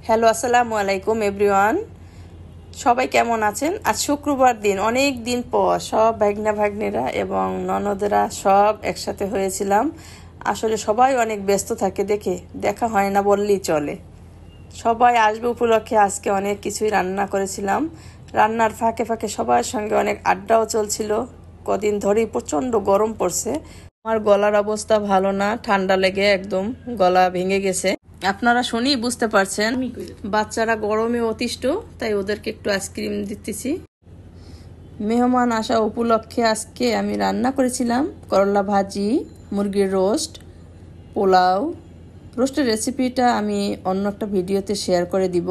Hello, আসসালামু আলাইকুম everyone. সবাই কেমন আছেন? আজ শুক্রবার দিন, অনেক দিন পর সব ভাগ্না ভাগ্নেরা এবং ননদেরা সব একসাথে হয়েছিলাম। আসলে সবাই অনেক ব্যস্ত থাকে দেখে দেখা হয় না বললেই চলে। সবাই আসবে উপলক্ষে আজকে অনেক কিছুই রান্না করেছিলাম। রান্নার ফাঁকে ফাঁকে সবার সঙ্গে অনেক আড্ডাও চলছিল। কদিন ধরেই প্রচণ্ড গরম পড়ছে। আমার গলার অবস্থা ভালো না, ঠান্ডা লেগে একদম গলা ভেঙে গেছে। আপনারা শুনেই বুঝতে পারছেন বাচ্চারা গরমে অতিষ্ঠ, তাই ওদেরকে একটু আইসক্রিম দিতেছি। মেহমান আসা উপলক্ষে আজকে আমি রান্না করেছিলাম করলা ভাজি, মুরগির রোস্ট, পোলাও। রোস্টের রেসিপিটা আমি অন্য একটা ভিডিওতে শেয়ার করে দিব।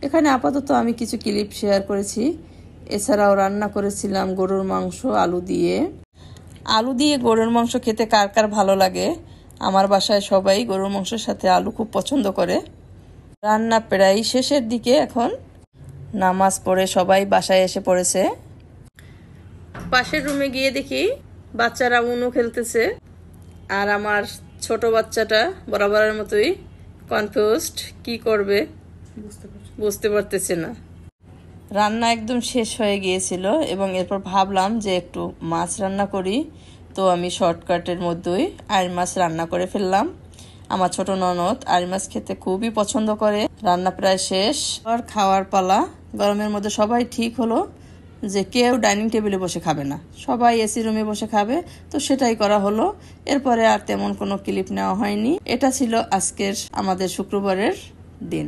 এখানে আপাতত আমি কিছু ক্লিপ শেয়ার করেছি। এছাড়াও রান্না করেছিলাম গরুর মাংস আলু দিয়ে। আলু দিয়ে গরুর মাংস খেতে কার কার ভালো লাগে? আমার বাসায় সবাই গরুর মাংসের সাথে আলু খুব পছন্দ করে। রান্না প্রায় শেষের দিকে, এখন নামাজ পড়ে সবাই বাসায় এসে পড়েছে। পাশের রুমে গিয়ে দেখি বাচ্চারা উনু খেলতেছে, আর আমার ছোট বাচ্চাটা বরাবরের মতোই কনফিউজড, কি করবে বুঝতে পারতেছে না। রান্না একদম শেষ হয়ে গিয়েছিল এবং এরপর ভাবলাম যে একটু মাছ রান্না করি। তো আমি শর্টকাটের মধ্যেই আইড় মাছ রান্না করে ফেললাম। আমার ছোট ননদ আইড় মাছ খেতে খুবই পছন্দ করে। রান্না প্রায় শেষ, আর খাওয়ার পালা। গরমের মধ্যে সবাই ঠিক হলো যে কেউ ডাইনিং টেবিলে বসে খাবে না, সবাই এসি রুমে বসে খাবে, তো সেটাই করা হলো। এরপরে আর তেমন কোনো ক্লিপ নেওয়া হয়নি। এটা ছিল আজকের আমাদের শুক্রবারের দিন।